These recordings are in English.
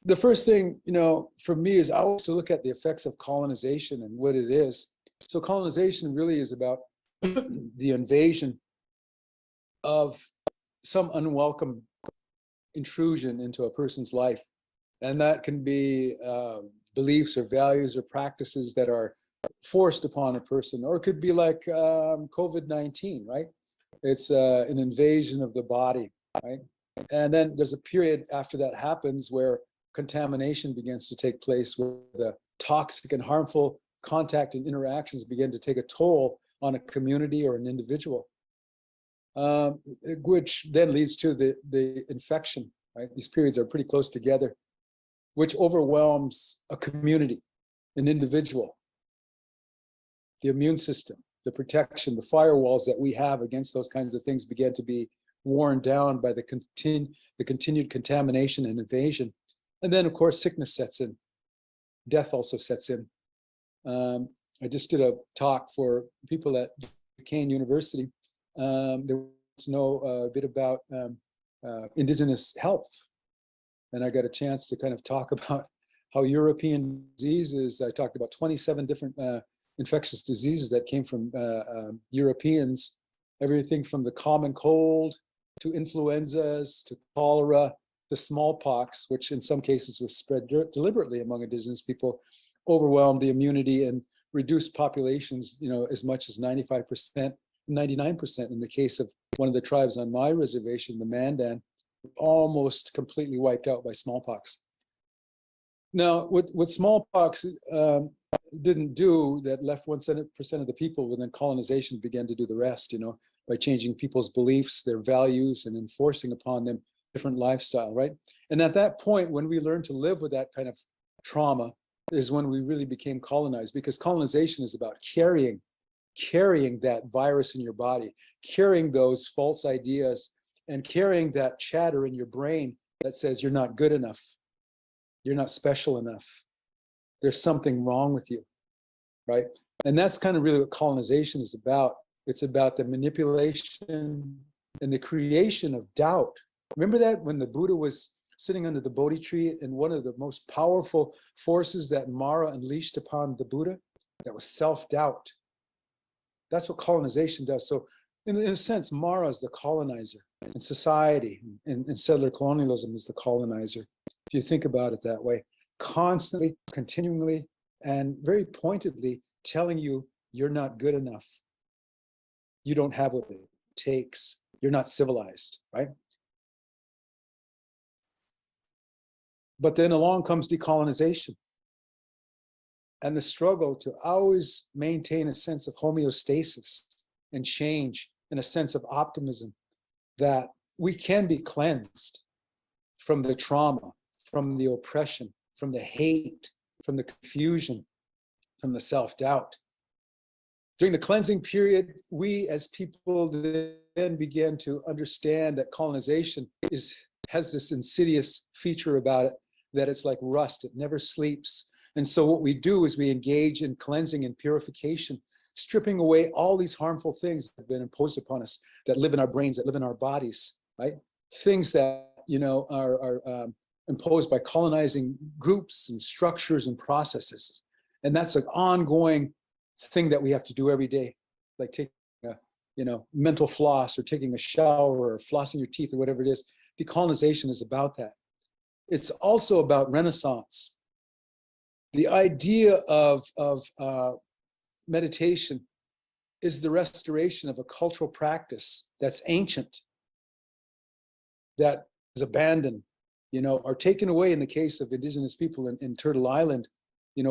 the first thing, for me is always to look at the effects of colonization and what it is. So colonization really is about the invasion of some unwelcome intrusion into a person's life. And that can be beliefs or values or practices that are forced upon a person, or it could be like COVID-19, right? It's an invasion of the body, right? And then there's a period after that happens where contamination begins to take place, where the toxic and harmful contact and interactions begin to take a toll on a community or an individual, which then leads to the infection, right? These periods are pretty close together, which overwhelms a community, an individual, the immune system, the protection, the firewalls that we have against those kinds of things begin to be worn down by the continued contamination and invasion. And then, of course, sickness sets in. Death also sets in. I just did a talk for people at Duquesne University. There was a bit about Indigenous health. And I got a chance to kind of talk about how European diseases, I talked about 27 different infectious diseases that came from Europeans, everything from the common cold to influenzas to cholera to smallpox, which in some cases was spread deliberately among Indigenous people, overwhelmed the immunity and reduced populations, as much as 95%, 99% in the case of one of the tribes on my reservation, the Mandan, almost completely wiped out by smallpox. Now, what smallpox didn't do, that left 1% of the people, and then colonization began to do the rest, by changing people's beliefs, their values, and enforcing upon them different lifestyle, right? And at that point, when we learned to live with that kind of trauma, is when we really became colonized, because colonization is about carrying that virus in your body, carrying those false ideas, and carrying that chatter in your brain that says you're not good enough, you're not special enough, there's something wrong with you, right? And that's kind of really what colonization is about. It's about the manipulation and the creation of doubt. Remember that when the Buddha was sitting under the Bodhi tree, and one of the most powerful forces that Mara unleashed upon the Buddha, that was self-doubt. That's what colonization does. So in a sense, Mara is the colonizer, and society and settler colonialism is the colonizer, if you think about it that way, constantly, continually, and very pointedly telling you you're not good enough. You don't have what it takes. You're not civilized, right? But then along comes decolonization and the struggle to always maintain a sense of homeostasis and change and a sense of optimism, that we can be cleansed from the trauma, from the oppression, from the hate, from the confusion, from the self-doubt. During the cleansing period, we as people then begin to understand that colonization has this insidious feature about it, that it's like rust, it never sleeps. And so what we do is we engage in cleansing and purification, stripping away all these harmful things that have been imposed upon us, that live in our brains, that live in our bodies, right? Things that, are imposed by colonizing groups and structures and processes. And that's an ongoing thing that we have to do every day, like taking a, mental floss, or taking a shower, or flossing your teeth, or whatever it is. Decolonization is about that. It's also about Renaissance. The idea of meditation is the restoration of a cultural practice that's ancient, that is abandoned, or taken away in the case of Indigenous people in Turtle Island,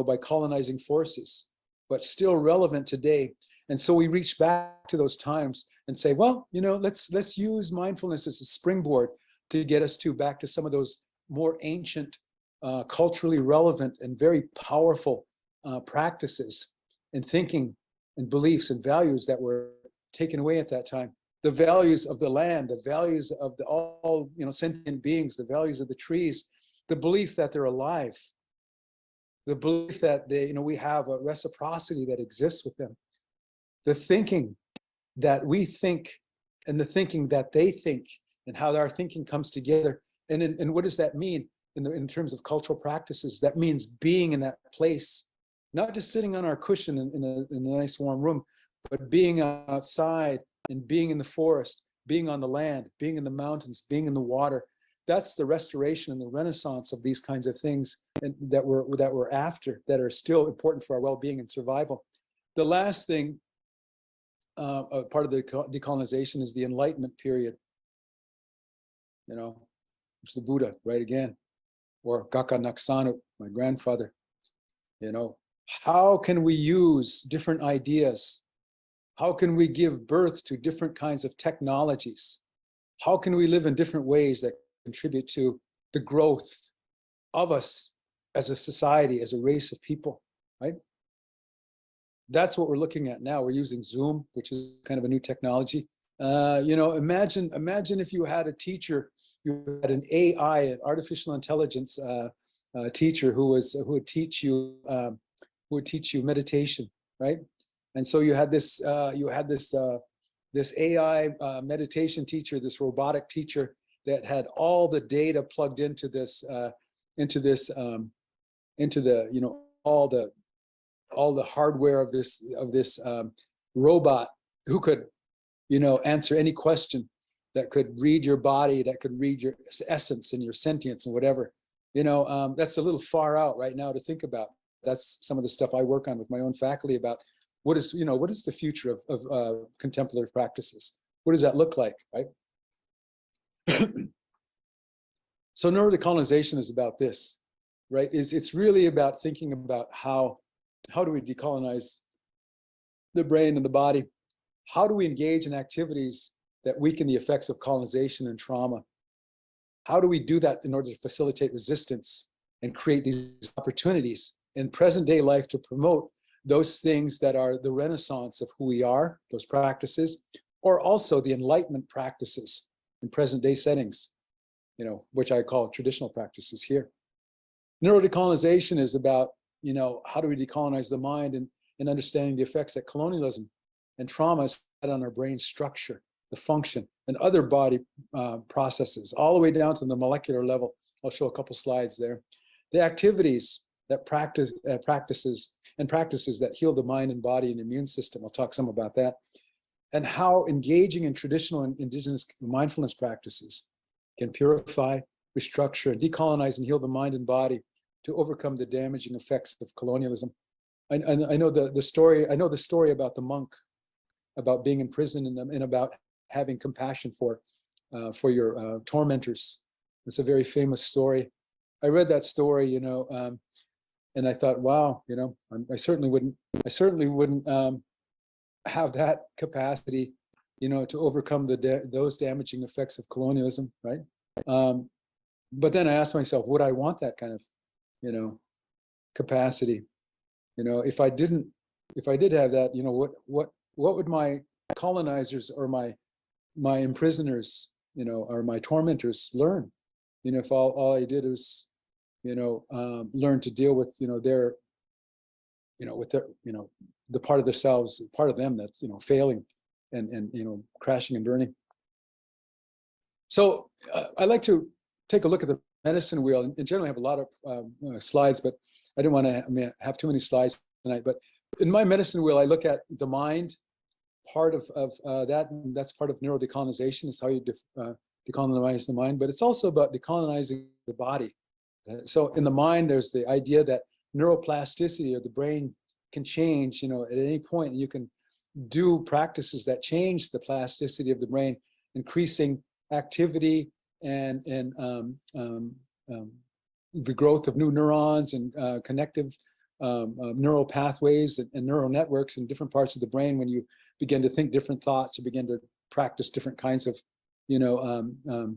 by colonizing forces, but still relevant today. And so we reach back to those times and say, well, let's use mindfulness as a springboard to get us back to some of those more ancient, culturally relevant and very powerful practices and thinking and beliefs and values that were taken away at that time. The values of the land, the values of all sentient beings, the values of the trees, the belief that they're alive, the belief that we have a reciprocity that exists with them, the thinking that we think and the thinking that they think, and how our thinking comes together. And what does that mean? in terms of cultural practices, that means being in that place, not just sitting on our cushion in a nice warm room, but being outside and being in the forest, being on the land, being in the mountains, being in the water. That's the restoration and the renaissance of these kinds of things that we're after, that are still important for our well-being and survival. The last thing, part of the decolonization, is the Enlightenment period. You know, it's the Buddha, right again, or Gakka Naksanu, my grandfather. You know, how can we use different ideas? How can we give birth to different kinds of technologies? How can we live in different ways that contribute to the growth of us as a society, as a race of people, right? That's what we're looking at now. We're using Zoom, which is kind of a new technology. You know, imagine if you had a teacher, you had an AI, an artificial intelligence teacher who would teach you meditation, right? And so you had this this AI meditation teacher, this robotic teacher that had all the data plugged into the you know, all the hardware of this robot, who could, you know, answer any question, that could read your body, that could read your essence and your sentience and whatever. You know, that's a little far out right now to think about. That's some of the stuff I work on with my own faculty about what is the future of contemplative practices? What does that look like, right? So neuro-decolonization is about this, right? It's really about thinking about how do we decolonize the brain and the body? How do we engage in activities that weaken the effects of colonization and trauma? How do we do that in order to facilitate resistance and create these opportunities in present day life to promote those things that are the renaissance of who we are, those practices, or also the enlightenment practices in present day settings, you know, which I call traditional practices here. Neuro-decolonization is about, you know, how do we decolonize the mind and understanding the effects that colonialism and trauma has had on our brain structure, the function, and other body processes, all the way down to the molecular level. I'll show a couple slides there. The activities that practices that heal the mind and body and immune system. I'll talk some about that. And how engaging in traditional and indigenous mindfulness practices can purify, restructure, and decolonize and heal the mind and body to overcome the damaging effects of colonialism. I know the story. I know the story about the monk, about being in prison and about having compassion for your tormentors. It's a very famous story. I read that story, you know, and I thought, wow, you know, I certainly wouldn't have that capacity, you know, to overcome those damaging effects of colonialism, right? But then I asked myself, would I want that kind of, you know, capacity? You know, if I did have that, you know, what would my colonizers or my imprisoners, you know, or my tormentors learn? You know, if all I did was, you know, learn to deal with, you know, their, you know, with their, you know, the part of themselves, part of them that's, you know, failing and you know, crashing and burning. So I like to take a look at the medicine wheel, and generally I have a lot of slides, but I didn't want to have too many slides tonight. But in my medicine wheel, I look at the mind part of that, and that's part of neuro-decolonization, is how you decolonize the mind, but it's also about decolonizing the body. So in the mind, there's the idea that neuroplasticity of the brain can change, you know, at any point, and you can do practices that change the plasticity of the brain, increasing activity and the growth of new neurons and connective neural pathways and neural networks in different parts of the brain. When you begin to think different thoughts, you begin to practice different kinds of, you know,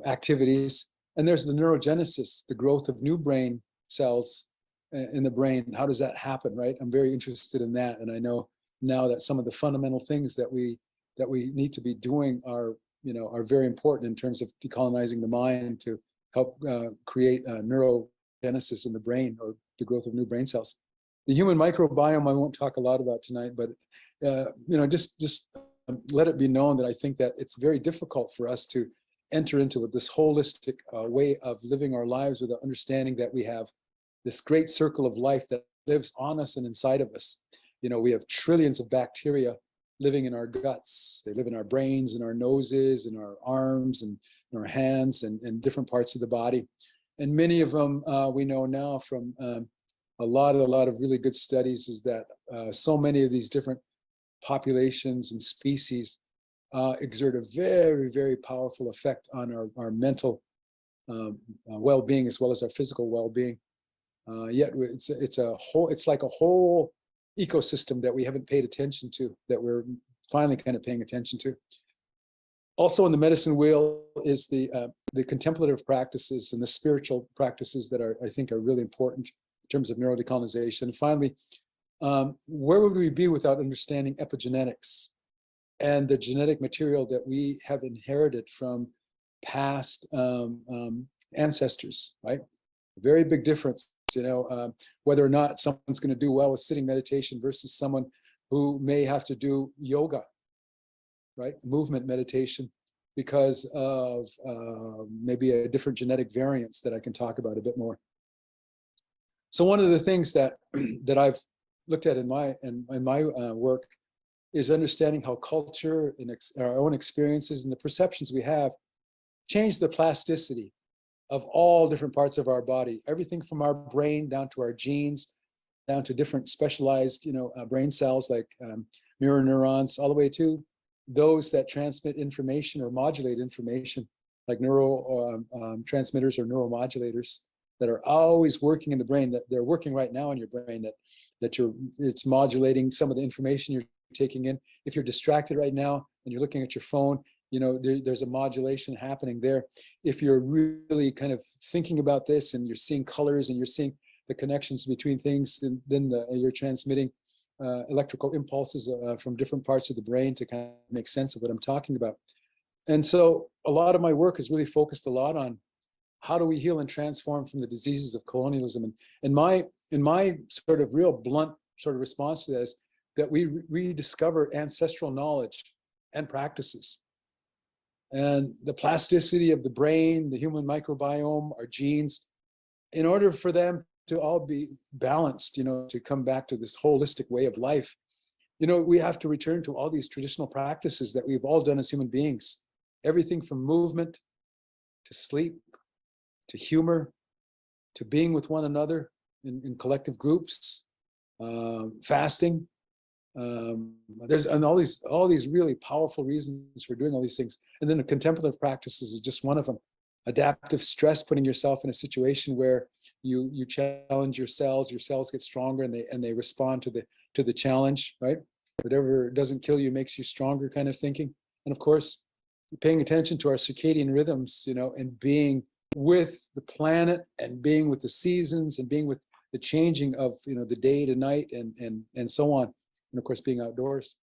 activities. And there's the neurogenesis, the growth of new brain cells in the brain. How does that happen, right? I'm very interested in that, and I know now that some of the fundamental things that we need to be doing are, you know, are very important in terms of decolonizing the mind to help create neurogenesis in the brain, or the growth of new brain cells. The human microbiome I won't talk a lot about tonight, but you know, just let it be known that I think that it's very difficult for us to enter into this holistic way of living our lives with the understanding that we have this great circle of life that lives on us and inside of us. You know, we have trillions of bacteria living in our guts. They live in our brains, in our noses, in our arms, and in our hands, and different parts of the body. And many of them we know now from a lot of really good studies is that so many of these different populations and species exert a very, very powerful effect on our mental well-being as well as our physical well-being. Yet it's like a whole ecosystem that we haven't paid attention to, that we're finally kind of paying attention to. Also in the medicine wheel is the contemplative practices and the spiritual practices that I think are really important in terms of neuro-decolonization. And finally, where would we be without understanding epigenetics and the genetic material that we have inherited from past ancestors, right? A very big difference, you know, whether or not someone's going to do well with sitting meditation versus someone who may have to do yoga, right? Movement meditation because of maybe a different genetic variants that I can talk about a bit more. So one of the things that I've looked at in my work is understanding how culture and our own experiences and the perceptions we have change the plasticity of all different parts of our body, everything from our brain down to our genes, down to different specialized, you know, brain cells like mirror neurons, all the way to those that transmit information or modulate information, like neurotransmitters or neuromodulators that are always working in the brain, that they're working right now in your brain, that it's modulating some of the information you're taking in. If you're distracted right now and you're looking at your phone, you know, there's a modulation happening there. If you're really kind of thinking about this and you're seeing colors and you're seeing the connections between things, and then you're transmitting electrical impulses from different parts of the brain to kind of make sense of what I'm talking about. And so a lot of my work is really focused a lot on how do we heal and transform from the diseases of colonialism. And my sort of real blunt sort of response to that is that we rediscover ancestral knowledge and practices. And the plasticity of the brain, the human microbiome, our genes, in order for them to all be balanced, you know, to come back to this holistic way of life, you know, we have to return to all these traditional practices that we've all done as human beings. Everything from movement to sleep, to humor, to being with one another in collective groups, fasting. There's all these really powerful reasons for doing all these things. And then the contemplative practices is just one of them. Adaptive stress, putting yourself in a situation where you challenge your cells get stronger and they respond to the challenge, right? Whatever doesn't kill you makes you stronger kind of thinking. And of course, paying attention to our circadian rhythms, you know, and being with the planet and being with the seasons and being with the changing of, you know, the day to night and so on. And of course, being outdoors.